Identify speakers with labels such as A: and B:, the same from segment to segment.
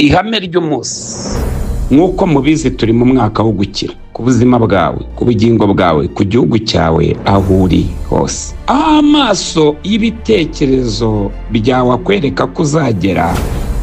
A: ihame ry'umunsi nk'uko mubizi turi mu mwaka wo gukira ku buzima bwawe, ku bugingo bwawe, ku gihugu cyawe, aho uri hose. Amaso y'ibitekerezo byawe akwereka ko uzagera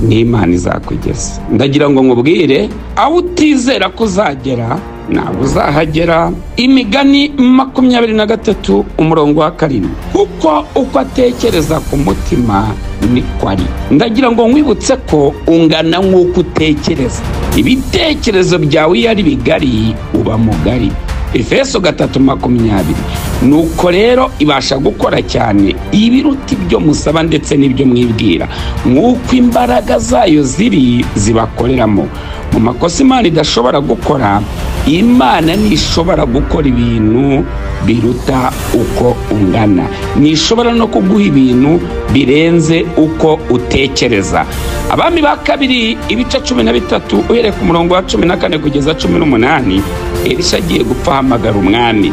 A: n'Imana izakugeza. Ndagira ngo nkubwire, aho utizera ko uzagera ntabwo uzahagera. Imigani 23:7, kuko uko atekereza ku mutima niko ari. Ndagira ngo nkwibutse ko ungana nk'uko utekereza. Ibitekerezo byawe iyo ari bigari uba mugari. Efeso 3:20. Nuko rero ibasha gukora cyane ibiruta ibyo musaba ndetse n'ibyo mwibwira, nk'uko imbaraga zayo zibakoreramo. Mu makosa Imana idashobora gukora, Imana ntishobora gukora ibintu biruta uko ungana. Ntishobora no kuguha ibintu birenze uko utekereza. Abami ba kabiri 13 uhereye ku murongo wa 14 kugeza 18, Elisha agiye gupfa ahamagara umwami.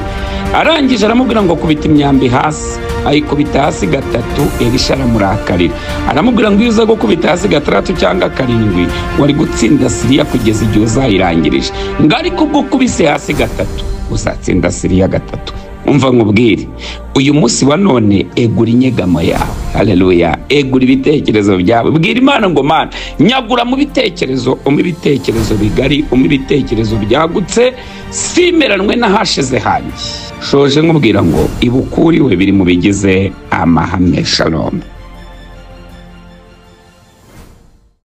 A: Arangije aramubwira ngo kubita imyambi hasi. Ayikubita hasi 3, Elisha aramurakarira. Aramubwira ngo iyo uza gukubita hasi 6 cyangwa 7 wari gutsinda Siriya kugeza igihe uzayirangirije. Ngari kubwo kubise hasi 3 uzatsinda Siriya 3. Umva nkubwire, uyu munsi wa none egura inyegamo yawe. Haleluya. Egura ibitekerezo byawe. Bwira Imana ngo Mana, nyagura mu bitekerezo, ibitekerezo bigari, ibitekerezo byagutse, simeranwe n'ahashize hanjye. Shoje nkubwira ngo ibukuriwe biri mu bigize amahame. Shalom.